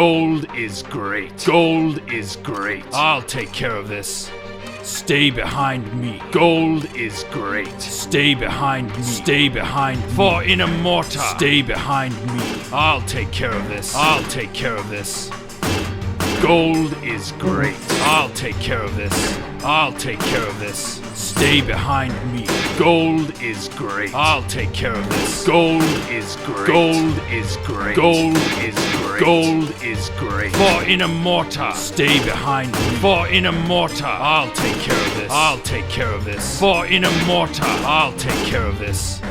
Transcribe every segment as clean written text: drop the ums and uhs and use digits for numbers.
Gold is great. Gold is great. I'll take care of this. Stay behind me. Gold is great. Stay behind me. Stay behind me. For in a mortar. Stay behind me. I'll take care of this. I'll take care of this. Gold is great. I'll take care of this. I'll take care of this. Stay behind me. Gold is great. I'll take care of this. Gold is great. Gold is great. Gold is great. Gold is great. For in a mortar. Stay behind me. For in a mortar. I'll take care of this. I'll take care of this. For in a mortar. I'll take care of this.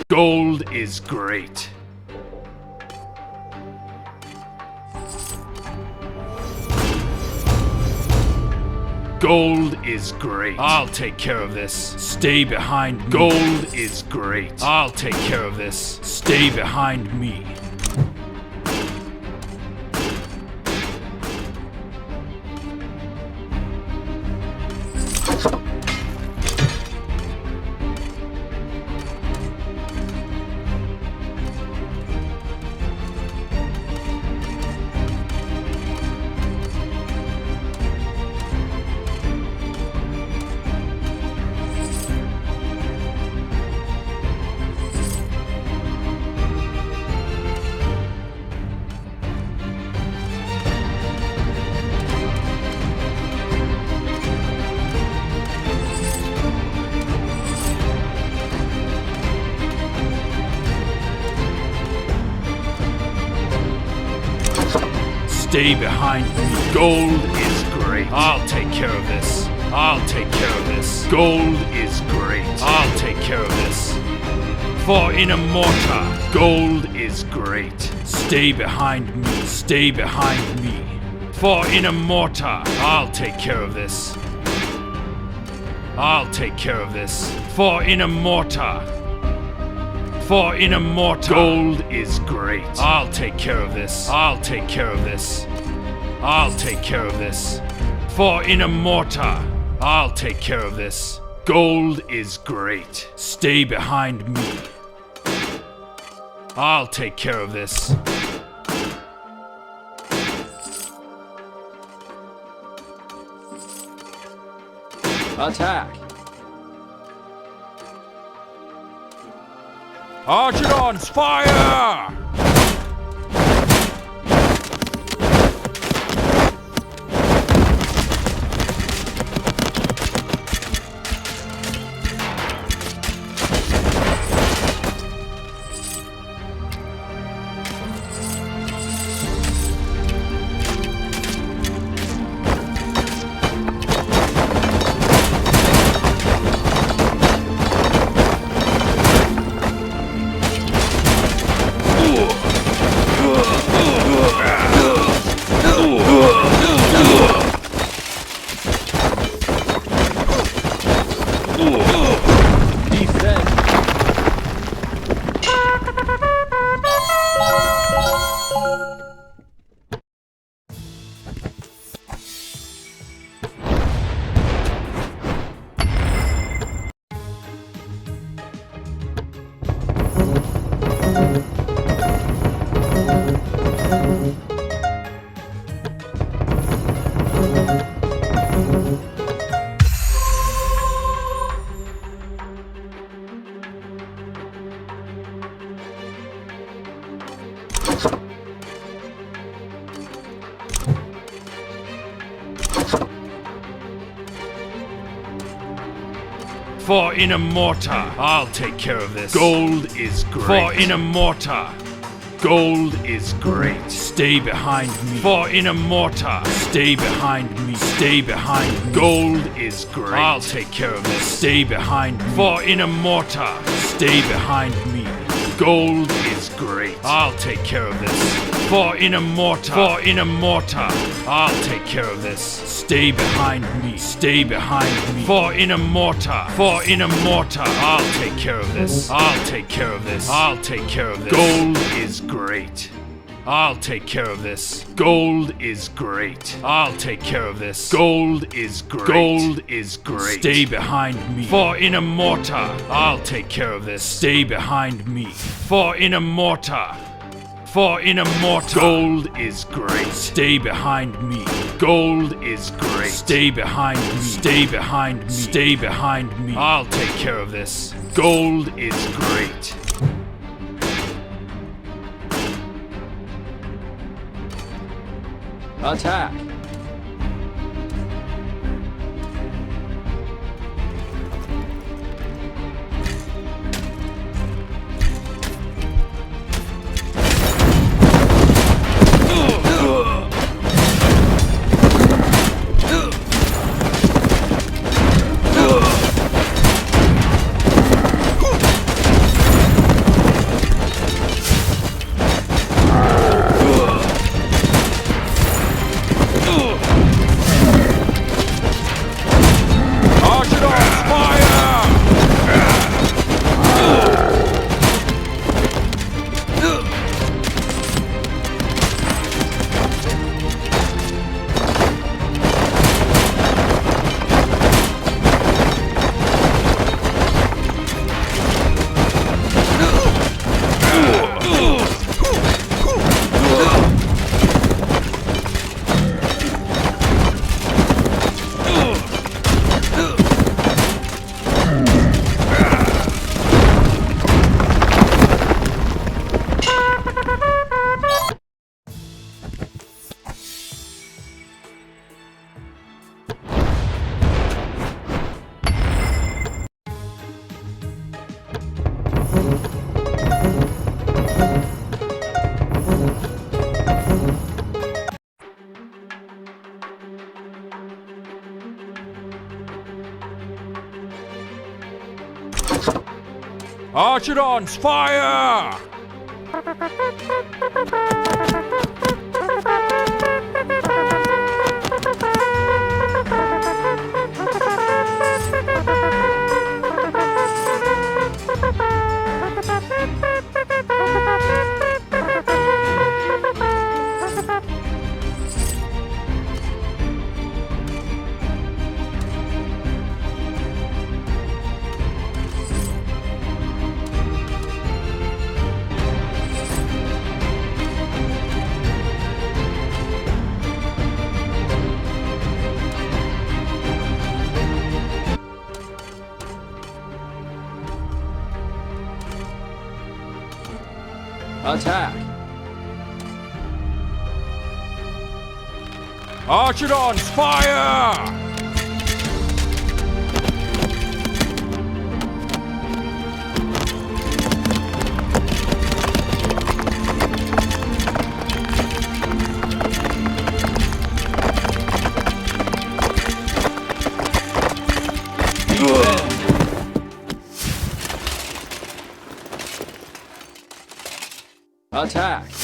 Gold is great. Gold is great. I'll take care of this. Stay behind me. Gold is great. I'll take care of this. Stay behind me. Stay behind me. Gold is great. I'll take care of this. I'll take care of this. Gold is great. I'll take care of this. For in a mortar. Gold is great. Stay behind me. Stay behind me. For in a mortar. I'll take care of this. I'll take care of this. For in a mortar. For in a mortar. Gold is great. I'll take care of this. I'll take care of this. I'll take care of this. For in a mortar. I'll take care of this. Gold is great. Stay behind me. I'll take care of this. Attack! Archidons, fire! For in a mortar, I'll take care of this. Gold is great. For in a mortar. Gold is great. Stay behind me. For in a mortar. Stay behind me. Stay behind me. Gold is great. I'll take care of this. Stay behind me. For in a mortar. Stay behind me. Gold is great. I'll take care of this. For in a mortar. For in a mortar. I'll take care of this. Stay behind me. Stay behind me. For in a mortar. For in a mortar. I'll take care of this. I'll take care of this. I'll take care of this. Gold is great. I'll take care of this. Gold is great. I'll take care of this. Gold is great. Gold is great. Stay behind me. For in a mortar. I'll take care of this. Stay behind me. For in a mortar. For in a mortar. Gold is great. Stay behind me. Gold is great. Stay behind me. Stay behind me. Stay behind me. I'll take care of this. Gold is great. Attack! Archidons, fire! Attack! Archidons, fire! Attack!